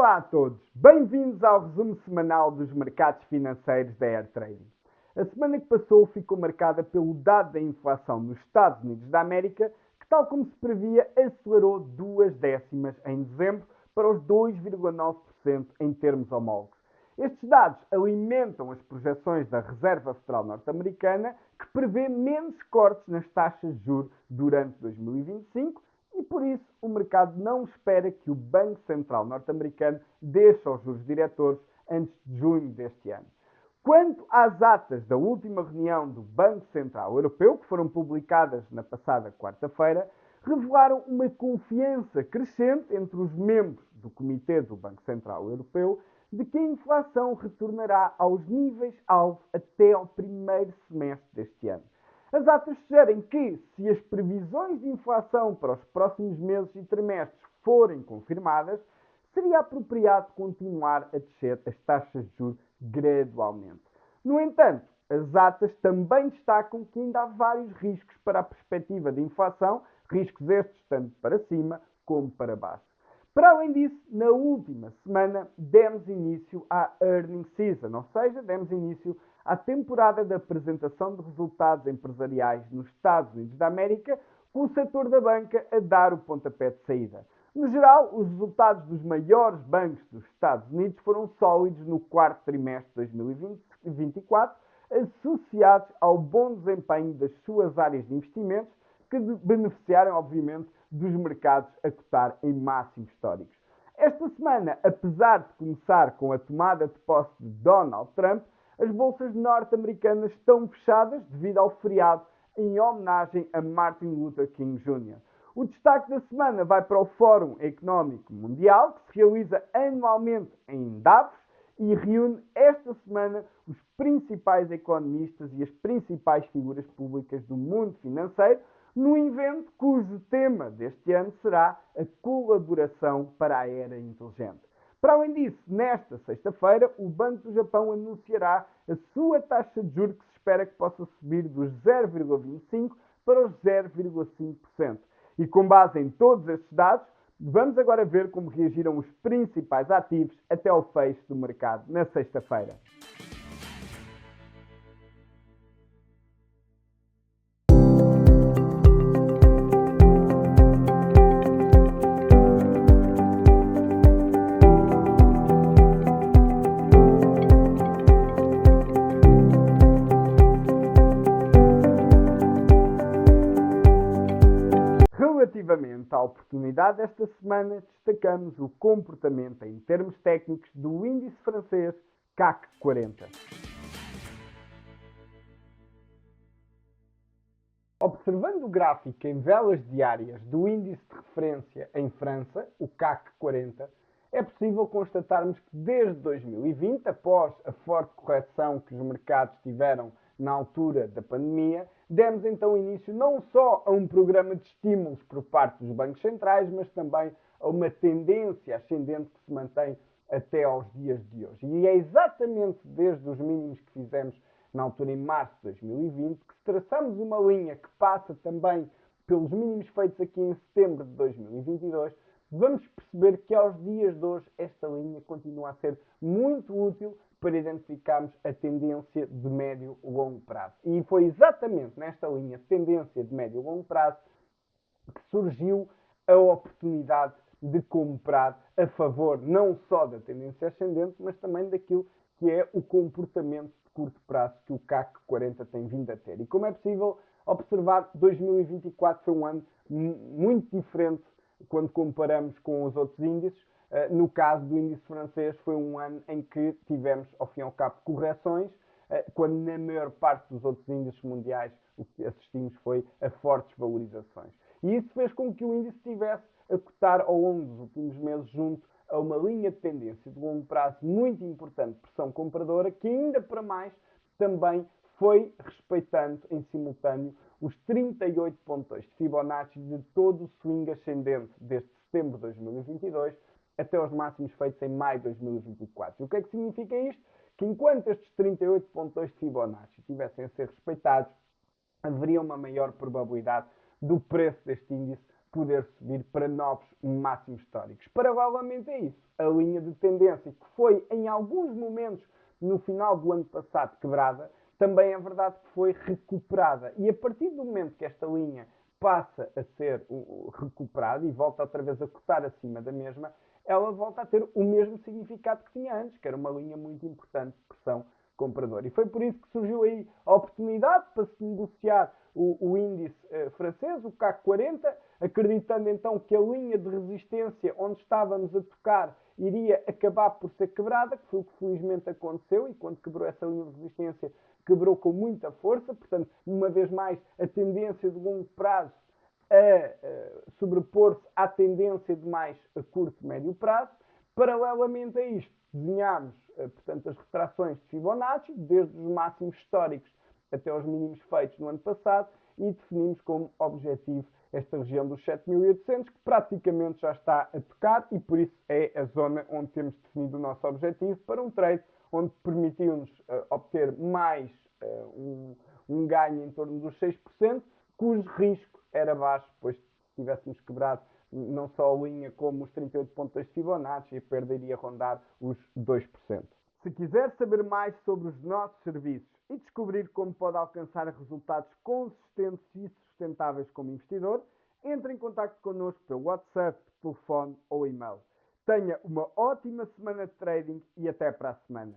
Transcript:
Olá a todos, bem-vindos ao resumo semanal dos mercados financeiros da Air Trading. A semana que passou ficou marcada pelo dado da inflação nos Estados Unidos da América, que, tal como se previa, acelerou 0,2 em dezembro para os 2,9% em termos homólogos. Estes dados alimentam as projeções da Reserva Federal Norte-Americana, que prevê menos cortes nas taxas de juros durante 2025 e, por isso, o mercado não espera que o Banco Central norte-americano deixe os juros diretores antes de junho deste ano. Quanto às atas da última reunião do Banco Central Europeu, que foram publicadas na passada quarta-feira, revelaram uma confiança crescente entre os membros do Comitê do Banco Central Europeu de que a inflação retornará aos níveis-alvo até ao primeiro semestre deste ano. As atas sugerem que, se as previsões de inflação para os próximos meses e trimestres forem confirmadas, seria apropriado continuar a descer as taxas de juros gradualmente. No entanto, as atas também destacam que ainda há vários riscos para a perspectiva de inflação, riscos estes tanto para cima como para baixo. Para além disso, na última semana demos início à earnings season, ou seja, demos início à temporada de apresentação de resultados empresariais nos Estados Unidos da América, com o setor da banca a dar o pontapé de saída. No geral, os resultados dos maiores bancos dos Estados Unidos foram sólidos no quarto trimestre de 2024, associados ao bom desempenho das suas áreas de investimentos, que beneficiaram, obviamente, dos mercados a cotar em máximos históricos. Esta semana, apesar de começar com a tomada de posse de Donald Trump, as bolsas norte-americanas estão fechadas devido ao feriado em homenagem a Martin Luther King Jr. O destaque da semana vai para o Fórum Económico Mundial, que se realiza anualmente em Davos e reúne esta semana os principais economistas e as principais figuras públicas do mundo financeiro, num evento cujo tema deste ano será a colaboração para a era inteligente. Para além disso, nesta sexta-feira, o Banco do Japão anunciará a sua taxa de juros, que se espera que possa subir dos 0,25% para os 0,5%. E com base em todos estes dados, vamos agora ver como reagiram os principais ativos até ao fecho do mercado na sexta-feira. Relativamente à oportunidade desta semana, destacamos o comportamento em termos técnicos do índice francês CAC 40. Observando o gráfico em velas diárias do índice de referência em França, o CAC 40, é possível constatarmos que desde 2020, após a forte correção que os mercados tiveram na altura da pandemia, demos então início não só a um programa de estímulos por parte dos bancos centrais, mas também a uma tendência ascendente que se mantém até aos dias de hoje. E é exatamente desde os mínimos que fizemos na altura em março de 2020 que se traçamos uma linha que passa também pelos mínimos feitos aqui em setembro de 2022, vamos perceber que aos dias de hoje esta linha continua a ser muito útil para identificarmos a tendência de médio e longo prazo. E foi exatamente nesta linha de tendência de médio e longo prazo que surgiu a oportunidade de comprar a favor não só da tendência ascendente, mas também daquilo que é o comportamento de curto prazo que o CAC 40 tem vindo a ter. E como é possível observar, 2024 foi um ano muito diferente quando comparamos com os outros índices. No caso do índice francês, foi um ano em que tivemos, ao fim e ao cabo, correções, quando na maior parte dos outros índices mundiais o que assistimos foi a fortes valorizações. E isso fez com que o índice estivesse a cotar ao longo dos últimos meses junto a uma linha de tendência de longo prazo muito importante, pressão compradora, que ainda para mais também foi respeitando em simultâneo os 38,2 de Fibonacci de todo o swing ascendente desde setembro de 2022 até aos máximos feitos em maio de 2024. E o que é que significa isto? Que enquanto estes 38,2 de Fibonacci estivessem a ser respeitados, haveria uma maior probabilidade do preço deste índice poder subir para novos máximos históricos. Paralelamente a isso, a linha de tendência, que foi em alguns momentos no final do ano passado quebrada, também é verdade que foi recuperada. E a partir do momento que esta linha passa a ser recuperada e volta outra vez a cotar acima da mesma, ela volta a ter o mesmo significado que tinha antes, que era uma linha muito importante de pressão compradora. E foi por isso que surgiu aí a oportunidade para se negociar o índice francês, o CAC 40, acreditando então que a linha de resistência onde estávamos a tocar iria acabar por ser quebrada, que foi o que felizmente aconteceu, e quando quebrou essa linha de resistência, quebrou com muita força. Portanto, uma vez mais, a tendência de longo prazo a sobrepor-se à tendência de mais a curto e médio prazo. Paralelamente a isto, desenhámos, portanto, as retrações de Fibonacci, desde os máximos históricos até aos mínimos feitos no ano passado, e definimos como objetivo esta região dos 7.800, que praticamente já está a tocar, e por isso é a zona onde temos definido o nosso objetivo para um trade onde permitiu-nos obter mais um ganho em torno dos 6%, cujo risco era baixo, pois se tivéssemos quebrado não só a linha como os 38 pontos de Fibonacci, a perda iria rondar os 2%. Se quiser saber mais sobre os nossos serviços e descobrir como pode alcançar resultados consistentes e sustentáveis como investidor, entre em contato connosco pelo WhatsApp, telefone ou e-mail. Tenha uma ótima semana de trading e até para a semana.